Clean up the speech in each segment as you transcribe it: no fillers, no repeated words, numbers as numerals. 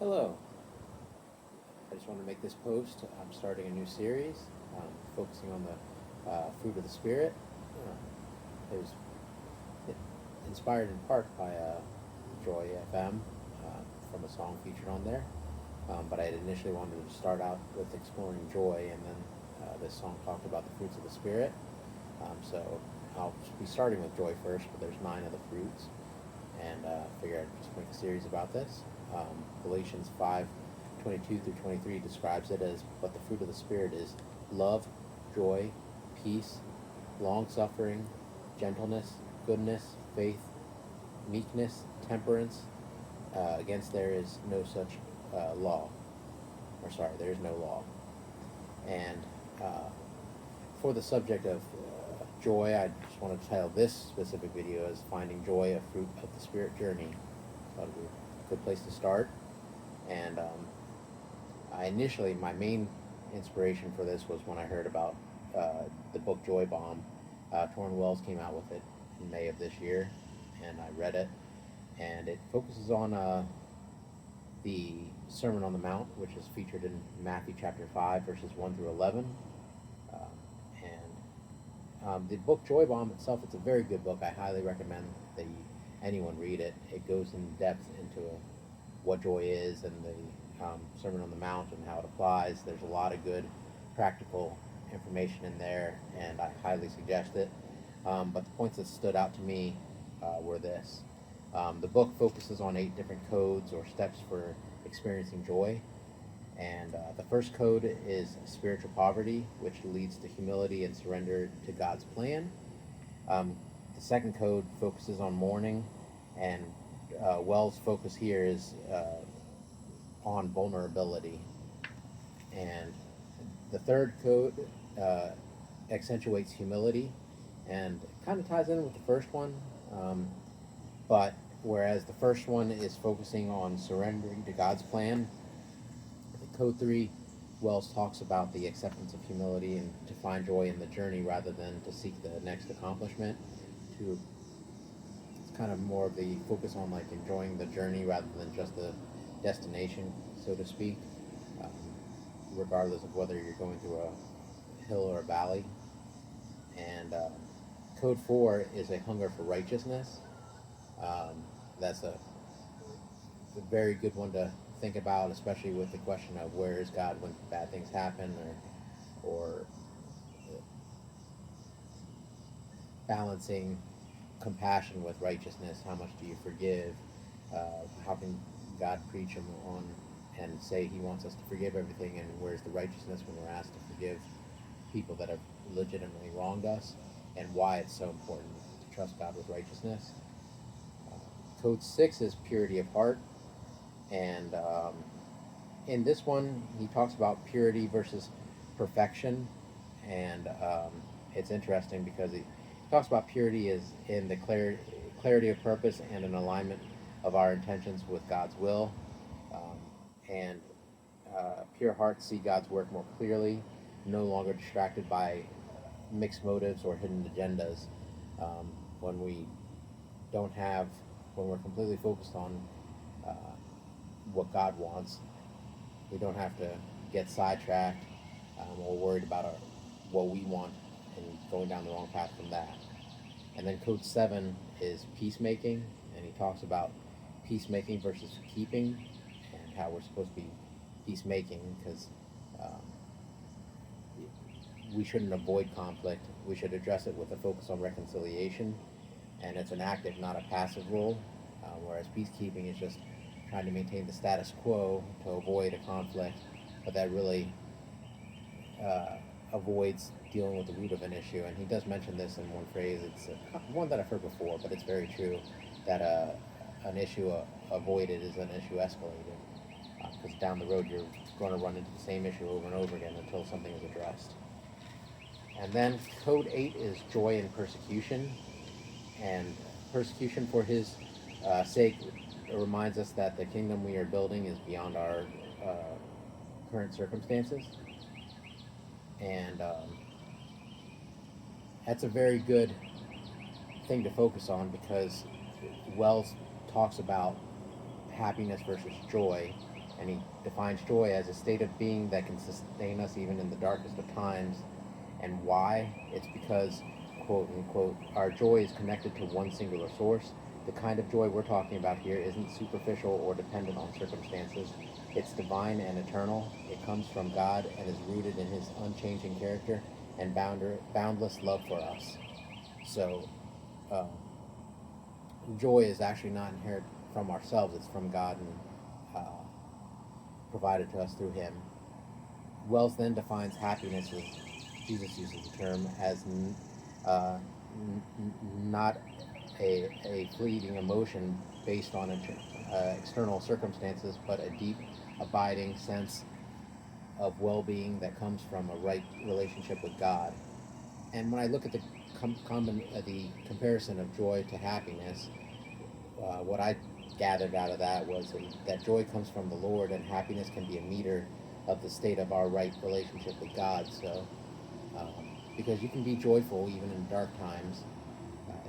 Hello. I just want to make this post. I'm starting a new series focusing on the fruit of the Spirit. It was inspired in part by Joy FM from a song featured on there. But I initially wanted to start out with exploring joy, and then this song talked about the fruits of the Spirit. So I'll be starting with joy first, but there's 9 of the fruits, and figure I'd just make a series about this. Galatians 5:22 through 23 describes it as, but the fruit of the Spirit is love, joy, peace, long-suffering, gentleness, goodness, faith, meekness, temperance. Against there is no such law. There is no law. And for the subject of joy, I just want to title this specific video as Finding Joy, a Fruit of the Spirit Journey. That would be a good place to start. And my main inspiration for this was when I heard about the book Joy Bomb. Tauren Wells came out with it in May of this year, and I read it. And it focuses on the Sermon on the Mount, which is featured in Matthew chapter 5, verses 1 through 11. The book Joy Bomb itself, it's a very good book. I highly recommend that anyone read it. It goes in depth into what joy is and the Sermon on the Mount and how it applies. There's a lot of good practical information in there, and I highly suggest it. But the points that stood out to me were this. The book focuses on 8 different codes or steps for experiencing joy. And the first code is spiritual poverty, which leads to humility and surrender to God's plan. The second code focuses on mourning, and Wells' focus here is on vulnerability. And the third code accentuates humility, and kind of ties in with the first one. But whereas the first one is focusing on surrendering to God's plan, Code 3, Wells talks about the acceptance of humility and to find joy in the journey rather than to seek the next accomplishment. It's kind of more of the focus on like enjoying the journey rather than just the destination, so to speak, regardless of whether you're going through a hill or a valley. And Code 4 is a hunger for righteousness. That's a very good one to think about, especially with the question of where is God when bad things happen, or balancing compassion with righteousness. How much do you forgive? How can God preach him on and say he wants us to forgive everything, and where's the righteousness when we're asked to forgive people that have legitimately wronged us, and why it's so important to trust God with righteousness. Code 6 is purity of heart. And in this one, he talks about purity versus perfection. And it's interesting because he talks about purity is in the clarity of purpose and an alignment of our intentions with God's will. And pure hearts see God's work more clearly, no longer distracted by mixed motives or hidden agendas. When we don't have, when we're completely focused on what God wants, we don't have to get sidetracked or worried about what we want and going down the wrong path from that. And then Code 7 is peacemaking, and he talks about peacemaking versus keeping, and how we're supposed to be peacemaking because we shouldn't avoid conflict. We should address it with a focus on reconciliation, and it's an active, not a passive role, whereas peacekeeping is just trying to maintain the status quo to avoid a conflict, but that really avoids dealing with the root of an issue. And he does mention this in one phrase. It's one that I've heard before, but it's very true, that an issue avoided is an issue escalated, because down the road you're going to run into the same issue over and over again until something is addressed. And then Code 8 is joy in persecution, and persecution for his sake reminds us that the kingdom we are building is beyond our current circumstances. And that's a very good thing to focus on, because Wells talks about happiness versus joy, And he defines joy as a state of being that can sustain us even in the darkest of times. And why? It's because, quote unquote, our joy is connected to one singular source. The kind of joy we're talking about here isn't superficial or dependent on circumstances. It's divine and eternal. It comes from God and is rooted in his unchanging character and boundless love for us. So, uh, joy is actually not inherent from ourselves, it's from God and provided to us through him. Wells then defines happiness, as Jesus uses the term, as uh, not a fleeting emotion based on external circumstances, but a deep, abiding sense of well-being that comes from a right relationship with God. And when I look at the comparison of joy to happiness, what I gathered out of that was that joy comes from the Lord, and happiness can be a meter of the state of our right relationship with God. So, because you can be joyful even in dark times,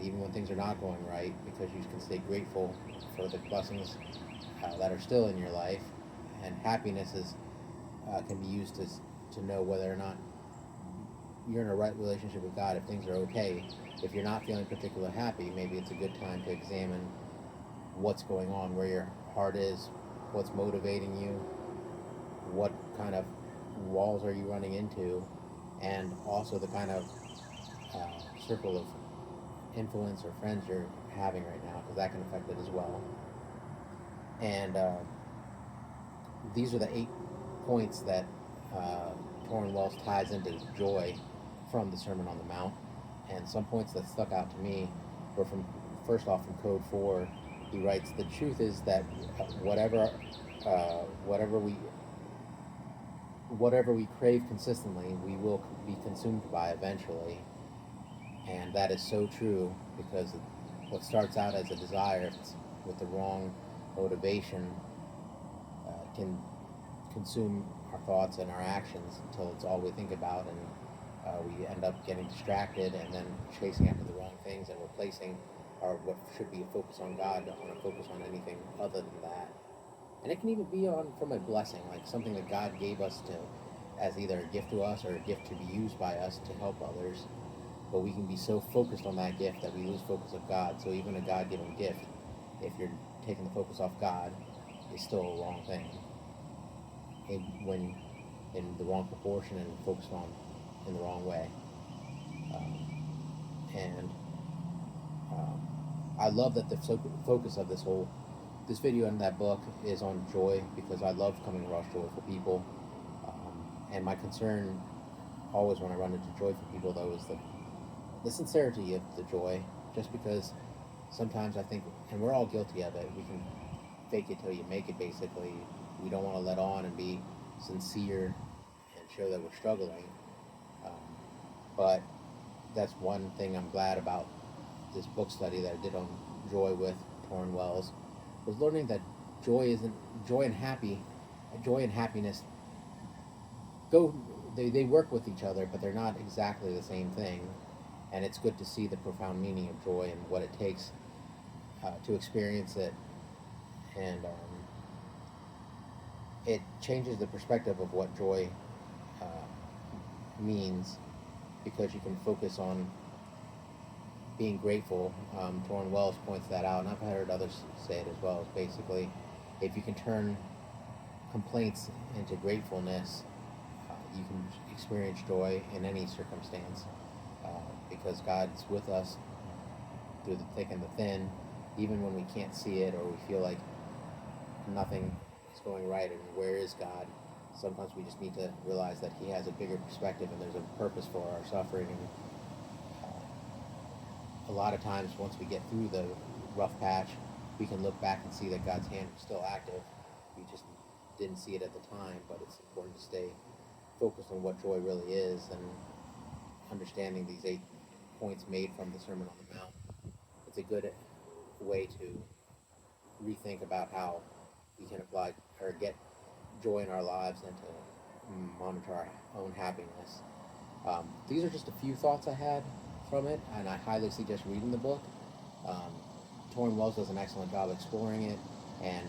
even when things are not going right, because you can stay grateful for the blessings that are still in your life, and happiness can be used to know whether or not you're in a right relationship with God. If things are okay, if you're not feeling particularly happy, maybe it's a good time to examine what's going on, where your heart is, what's motivating you, what kind of walls are you running into, and also the kind of circle of influence or friends you're having right now, because that can affect it as well. And these are the 8 points that Tauren Wells ties into joy from the Sermon on the Mount. And some points that stuck out to me were from, first off, from Code 4. He writes, "The truth is that whatever uh, whatever we whatever we crave consistently, we will be consumed by eventually." And that is so true, because what starts out as a desire, if it's with the wrong motivation, can consume our thoughts and our actions until it's all we think about, and we end up getting distracted and then chasing after the wrong things and replacing our what should be a focus on God on a focus on anything other than that. And it can even be on from a blessing, like something that God gave us to as either a gift to us or a gift to be used by us to help others. But we can be so focused on that gift that we lose focus of God. So even a God-given gift, if you're taking the focus off God, is still a wrong thing. When in the wrong proportion and focused on in the wrong way. And I love that the focus of this video and that book is on joy, because I love coming across joyful people. And my concern always when I run into joyful people, though, is the sincerity of the joy. Just because sometimes I think, and we're all guilty of it, we can fake it till you make it, basically. We don't want to let on and be sincere and show that we're struggling. Um, but that's one thing I'm glad about this book study that I did on joy with Tauren Wells, was learning that joy isn't joy and happiness go they work with each other, but they're not exactly the same thing. And it's good to see the profound meaning of joy and what it takes to experience it. And it changes the perspective of what joy means, because you can focus on being grateful. Tauren Wells points that out, and I've heard others say it as well. Basically, if you can turn complaints into gratefulness, you can experience joy in any circumstance, because God's with us through the thick and the thin, even when we can't see it or we feel like nothing is going right and where is God. Sometimes we just need to realize that He has a bigger perspective and there's a purpose for our suffering. And a lot of times, once we get through the rough patch, we can look back and see that God's hand was still active. We just didn't see it at the time. But it's important to stay focused on what joy really is, and understanding these 8 points made from the Sermon on the Mount. It's a good way to rethink about how we can apply or get joy in our lives and to monitor our own happiness. These are just a few thoughts I had from it, and I highly suggest reading the book. Um, Tauren Wells does an excellent job exploring it, and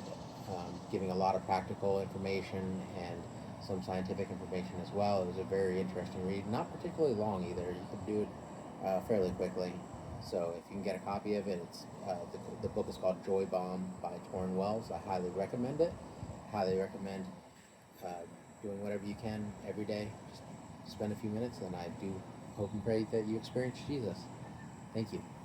giving a lot of practical information and some scientific information as well. It was a very interesting read, not particularly long either. You could do it fairly quickly. So if you can get a copy of it, the book is called Joy Bomb by Tauren Wells. I highly recommend it. Highly recommend uh, doing whatever you can every day. Just spend a few minutes, and I do hope and pray that you experience Jesus. Thank you.